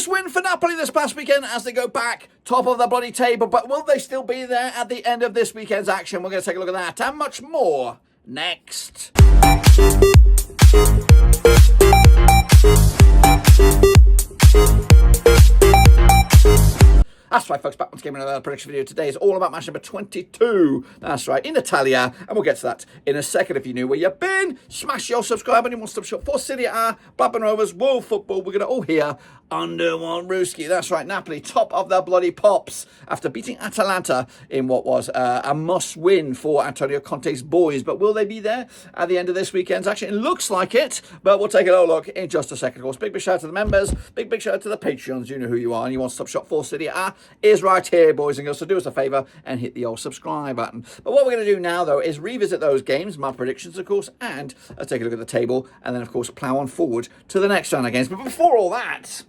Glorious win for Napoli this past weekend as they go back top of the bloody table. But will they still be there at the end of this weekend's action? We're going to take a look at that and much more next. That's right, folks, back once again with another prediction video. Today is all about match number 22. That's right, in Italia. And we'll get to that in a second. If you knew where you've been, smash your subscribe and you want to stop shop for Serie A, Blackburn Rovers, World Football. We're going to all hear under one Ruski. That's right, Napoli, top of the bloody pops after beating Atalanta in what was a must-win for Antonio Conte's boys. But will they be there at the end of this weekend's action? It looks like it, but we'll take a little look in just a second. Of course, big shout out to the members, big shout out to the Patreons. You know who you are and you want to stop shop for Serie A is right here, boys and girls. So do us a favour and hit the old subscribe button. But what we're going to do now, though, is revisit those games, my predictions, of course, and take a look at the table, and then, of course, plough on forward to the next round of games. But before all that,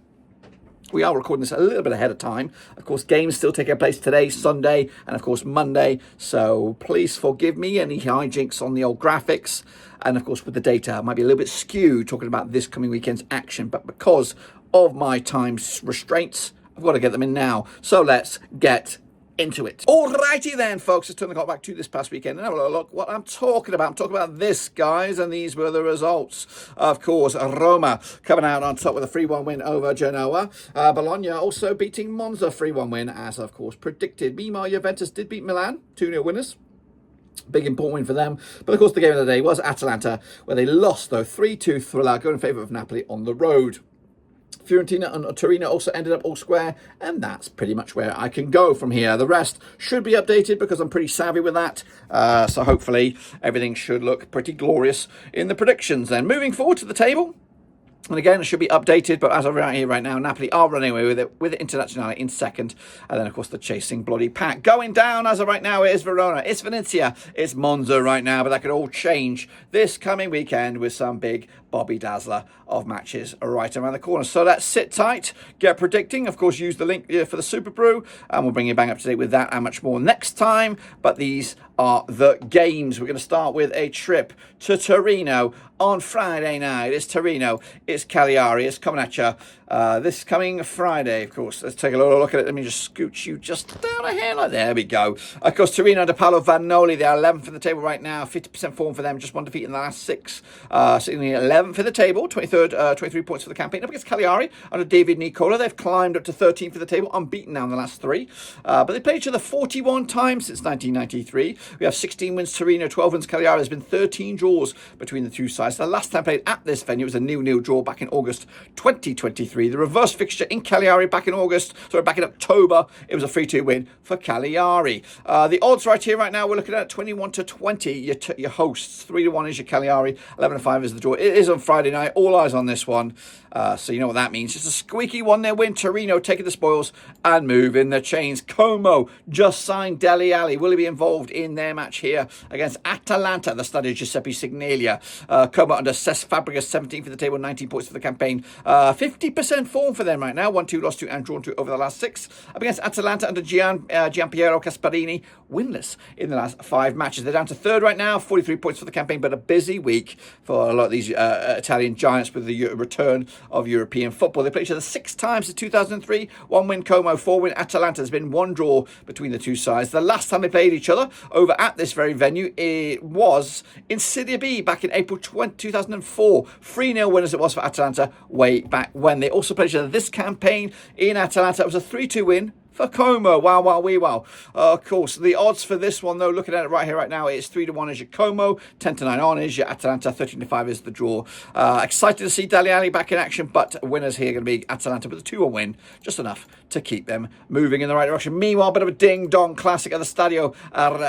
we are recording this a little bit ahead of time. Of course, games still taking place today, Sunday, and of course, Monday. So please forgive me any hijinks on the old graphics. And of course, with the data, it might be a little bit skewed talking about this coming weekend's action. But because of my time restraints, I've got to get them in now. So let's get into it. Alrighty then, folks. Let's turn the clock back to this past weekend and have a little look what I'm talking about. I'm talking about this, guys, and these were the results. Of course, Roma coming out on top with a 3-1 win over Genoa. Bologna also beating Monza 3-1 win, as of course predicted. Meanwhile, Juventus did beat Milan, 2-0 winners. Big important win for them. But of course, the game of the day was Atalanta, where they lost, though, 3-2 thriller, going in favour of Napoli on the road. Fiorentina and Torino also ended up all square, and that's pretty much where I can go from here. The rest should be updated because I'm pretty savvy with that, so hopefully everything should look pretty glorious in the predictions. Then moving forward to the table, and again, it should be updated, but as of right here, right now, Napoli are running away with it Internazionale in second. And then, of course, the chasing bloody pack. Going down as of right now, it is Verona, it's Venezia, it's Monza right now, but that could all change this coming weekend with some big Bobby Dazzler of matches right around the corner. So let's sit tight, get predicting. Of course, use the link for the Super Brew, and we'll bring you bang up to date with that and much more next time. But these are the games. We're going to start with a trip to Torino on Friday night. It's Torino, it's Cagliari, it's coming at you this coming Friday, of course. Let's take a little look at it. Let me just scooch you just down a hair like there we go. Of course, Torino under Paolo Vanoli, they're 11th in the table right now, 50% form for them, just one defeat in the last six. Sitting at 11th in the table, 23rd, 23 points for the campaign. Up against Cagliari under David Nicola, they've climbed up to 13th for the table, unbeaten now in the last three. But they played each other 41 times since 1993. We have 16 wins Torino, 12 wins Cagliari. There's been 13 draws between the two sides. The last time played at this venue was a 0-0 draw back in August 2023. The reverse fixture in Cagliari back in October, it was a 3-2 win for Cagliari. The odds right here, right now, we're looking at 21-20. Your hosts, 3-1 is your Cagliari, 11-5 is the draw. It is on Friday night. All eyes on this one. So you know what that means. Just a squeaky 1-0 win. Torino taking the spoils and moving the chains. Como just signed Dele Alli. Will he be involved in their match here against Atalanta, the study of Giuseppe Signelia? Como under Cesc Fabregas, 17th for the table, 19 points for the campaign. 50% form for them right now. 1-2, lost 2 and drawn 2 over the last 6. Up against Atalanta under Gianpiero Casparini, winless in the last 5 matches. They're down to third right now, 43 points for the campaign, but a busy week for a lot of these Italian giants with the return of European football. They played each other 6 times in 2003. 1 win Como, 4 win Atalanta. There's been 1 draw between the two sides. The last time they played each other over at this very venue, it was in Serie B back in April 2004. 3-0 winners it was for Atalanta way back when. They also played each other this campaign in Atalanta. It was a 3-2 win for Como. Wow, wow, wee, wow. Of course, the odds for this one, though, looking at it right here, right now, it's 3-1 is your Como, 10-9 on is your Atalanta, 13-5 is the draw. Excited to see Dele Alli back in action, but winners here are going to be Atalanta with a 2-1 win, just enough to keep them moving in the right direction. Meanwhile, a bit of a ding-dong classic at the Stadio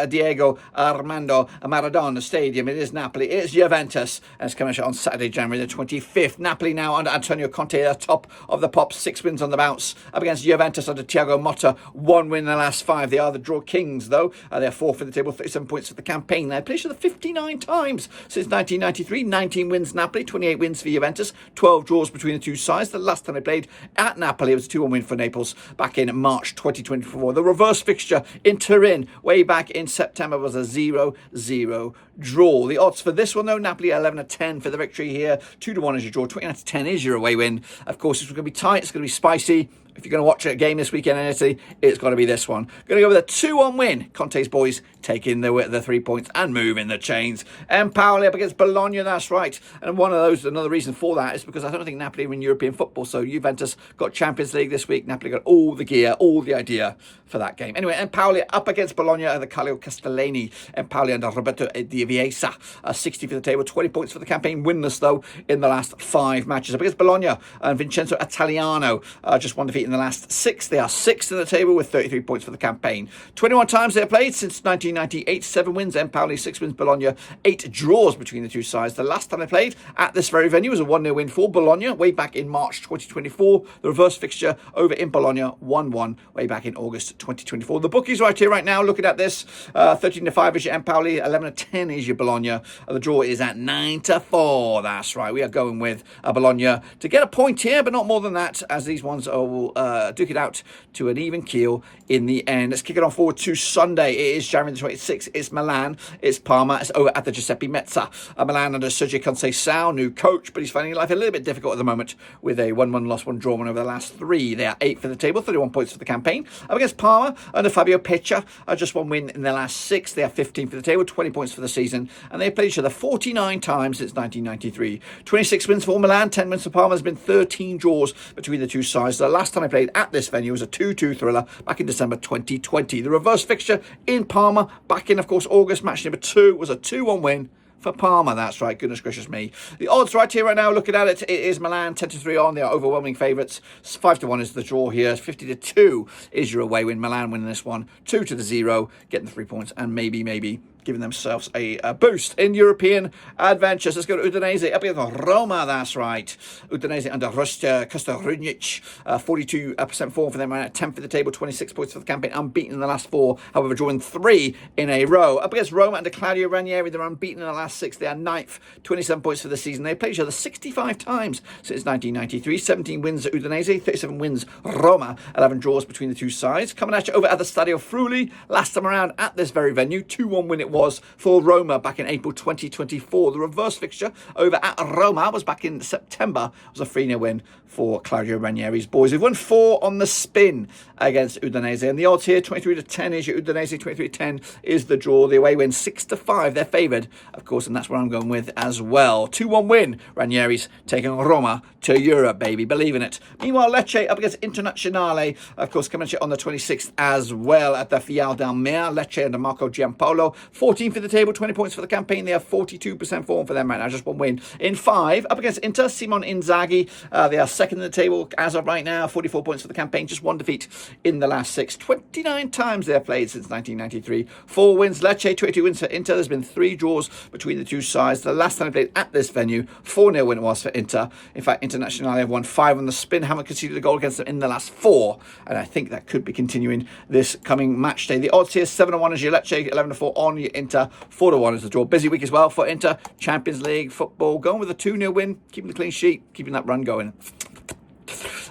Diego Armando Maradona Stadium. It is Napoli, it is Juventus, and it's coming out on Saturday, January the 25th. Napoli now under Antonio Conte, top of the pops, 6 wins on the bounce, up against Juventus under Thiago Motta. not one win in the last 5. They are the draw kings, though. They are 4th in the table, 37 points for the campaign. They've played each other 59 times since 1993. 19 wins Napoli, 28 wins for Juventus, 12 draws between the two sides. The last time they played at Napoli, it was a 2-1 win for Naples back in March 2024. The reverse fixture in Turin way back in September was a 0-0 draw. The odds for this one, though, Napoli 11-10 for the victory here. 2-1 is your draw, 29-10 is your away win. Of course, it's going to be tight, it's going to be spicy. If you're going to watch a game this weekend in Italy, it's got to be this one. Going to go with a 2-1 win. Conte's boys taking the 3 points and moving the chains. Empoli up against Bologna, that's right. And another reason for that is because I don't think Napoli win European football. So Juventus got Champions League this week. Napoli got all the gear, all the idea for that game. Anyway, Empoli up against Bologna and the Carlo Castellani. Empoli under Roberto Di Viesa. 60 for the table, 20 points for the campaign. Winless, though, in the last 5 matches. Up against Bologna and Vincenzo Italiano. Just one defeat in the last 6. They are 6th in the table with 33 points for the campaign. 21 times they have played since 1998. 7 wins Empoli, 6 wins Bologna, 8 draws between the two sides. The last time they played at this very venue was a 1-0 win for Bologna way back in March 2024. The reverse fixture over in Bologna 1-1 way back in August 2024. The bookies right here right now looking at this. 13-5 is your Empoli, 11-10 is your Bologna. The draw is at 9-4. That's right. We are going with Bologna to get a point here, but not more than that, as these ones will duke it out to an even keel in the end. Let's kick it on forward to Sunday. It is January the 26th. It's Milan. It's Parma. It's over at the Giuseppe Meazza. Milan under Sergio Conceição, new coach, but he's finding life a little bit difficult at the moment with a 1-1 loss, 1 draw, 1 over the last 3. They are 8th for the table, 31 points for the campaign. Up against Parma under Fabio Peccia, just 1 win in the last 6. They are 15th for the table, 20 points for the season, and they've played each other 49 times since 1993. 26 wins for Milan, 10 wins for Parma. There's been 13 draws between the two sides. The last time I played at this venue was a 2-2 thriller back in December 2020. The reverse fixture in Parma back in, of course, August, match number 2 was a 2-1 win for Parma. That's right. Goodness gracious me. The odds right here right now, looking at it, it is Milan 10-3 on. They are overwhelming favourites. 5-1 is the draw here. 50-2 is your away win. Milan winning this one. 2-0, getting the 3 points, and maybe giving themselves a boost in European adventures. Let's go to Udinese up against Roma. That's right. Udinese under Kostarunic. 42% form for them right now. 10th for the table, 26 points for the campaign. Unbeaten in the last 4. However, drawing 3 in a row. Up against Roma under Claudio Ranieri. They're unbeaten in the last 6. They are 9th. 27 points for the season. They played each other 65 times since 1993. 17 wins at Udinese. 37 wins Roma. 11 draws between the two sides. Coming at you over at the Stadio Friuli. Last time around at this very venue. 2-1 win it was for Roma back in April 2024. The reverse fixture over at Roma was back in September. It was a 3-0 win for Claudio Ranieri's boys. We've won 4 on the spin against Udinese, and the odds here 23-10 is your Udinese, 23-10 is the draw. The away win 6-5. They're favoured, of course, and that's what I'm going with as well. 2-1 win. Ranieri's taking Roma to Europe, baby. Believe in it. Meanwhile, Lecce up against Internazionale, of course, coming at you on the 26th as well at the Fial del Mare. Lecce under Marco Giampaolo. 14th for the table, 20 points for the campaign. They have 42% form for them right now. Just 1 win in 5. Up against Inter, Simon Inzaghi. They are 2nd in the table as of right now. 44 points for the campaign. Just 1 defeat in the last 6. 29 times they have played since 1993. 4 wins Lecce, 22 wins for Inter. There's been 3 draws between the two sides. The last time they played at this venue, 4-0 win it was for Inter. In fact, Internazionale have won 5 on the spin. Haven't conceded a goal against them in the last 4. And I think that could be continuing this coming match day. The odds here, 7-1 is your Lecce, 11-4 on your Inter. 4-1 is the draw. Busy week as well for Inter. Champions League football. Going with a 2-0 win. Keeping the clean sheet. Keeping that run going.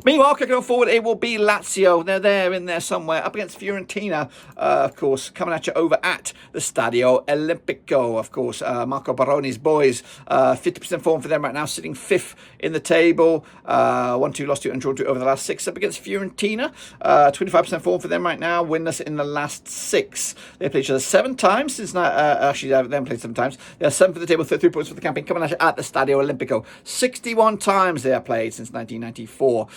Meanwhile, kicking on forward, it will be Lazio. They're there in there somewhere. Up against Fiorentina, of course, coming at you over at the Stadio Olimpico, of course. Marco Baroni's boys, 50% form for them right now, sitting 5th in the table. 1-2 lost to and drawn to over the last 6. Up against Fiorentina, 25% form for them right now, winless in the last 6. They played each other 7 times since actually they haven't played 7 times. They are 7th for the table, 33 points for the campaign. Coming at you at the Stadio Olimpico, 61 times they have played since 1994.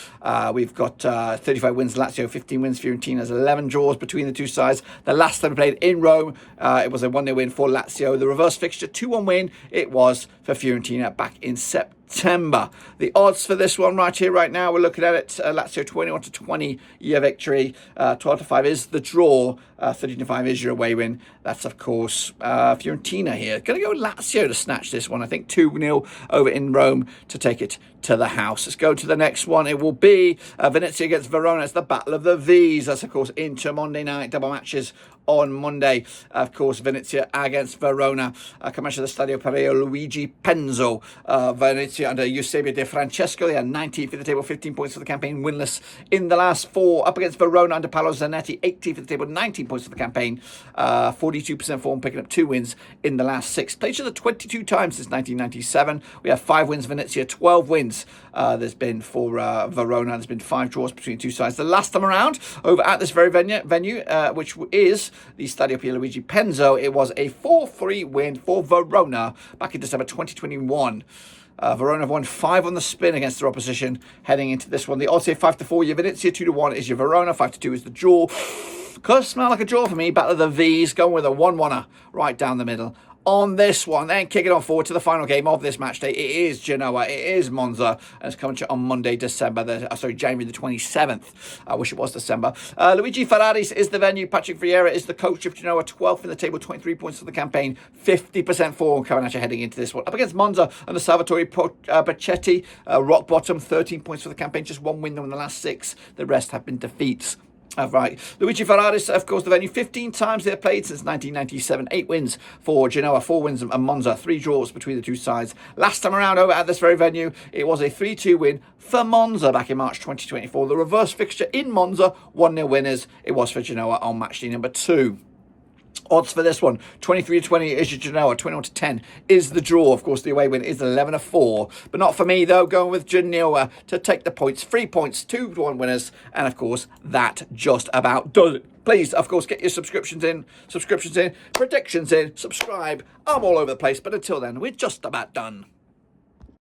We've got 35 wins Lazio, 15 wins Fiorentina's, 11 draws between the two sides. The last time we played in Rome, it was a 1-0 win for Lazio. The reverse fixture, 2-1 win, it was for Fiorentina back in September. September. The odds for this one right here, right now, we're looking at it. Lazio 21-20 year victory. 12-5 is the draw. 13-5 is your away win. That's, of course, Fiorentina here. Going to go Lazio to snatch this one. I think 2-0 over in Rome to take it to the house. Let's go to the next one. It will be Venezia against Verona. It's the Battle of the V's. That's, of course, into Monday night. Double matches on Monday. Of course, Venezia against Verona. Comanche the Stadio Pareo Luigi Penzo. Venezia under Eusebio De Francesco. They are 19th in the table, 15 points for the campaign, winless in the last 4. Up against Verona under Paolo Zanetti, 18th in the table, 19 points for the campaign. 42% form, picking up 2 wins in the last 6. Played each other 22 times since 1997. We have 5 wins, Venezia, 12 wins. There's been for Verona. There's been 5 draws between the two sides. The last time around, over at this very venue, which is the Stadio Pierluigi Penzo, it was a 4-3 win for Verona back in December 2021. Verona have won 5 on the spin against their opposition heading into this one. The odds say 5-4, your Venezia, 2-1 is your Verona, 5-2 is the draw. Could smell like a draw for me. Battle of the V's, going with a 1-1er right down the middle on this one. Then kicking on forward to the final game of this match day. It is Genoa, it is Monza, and it's coming to you on Monday, January the 27th. I wish it was December. Luigi Ferraris is the venue. Patrick Vieira is the coach of Genoa, 12th in the table, 23 points for the campaign, 50% form coming at you heading into this one. Up against Monza under Salvatore Bacchetti, rock bottom, 13 points for the campaign, just 1 win in the last 6. The rest have been defeats. Right. Luigi Ferraris, of course, the venue. 15 times they've played since 1997. 8 wins for Genoa, 4 wins and Monza. 3 draws between the two sides. Last time around over at this very venue, it was a 3-2 win for Monza back in March 2024. The reverse fixture in Monza, 1-0 winners. It was for Genoa on match day number 2. Odds for this one, 23-20 is your Genoa, 21-10 is the draw. Of course, the away win is 11-4. But not for me, though, going with Genoa to take the points. 3 points, 2-1 winners. And, of course, that just about does it. Please, of course, get your subscriptions in, predictions in, subscribe. I'm all over the place. But until then, we're just about done.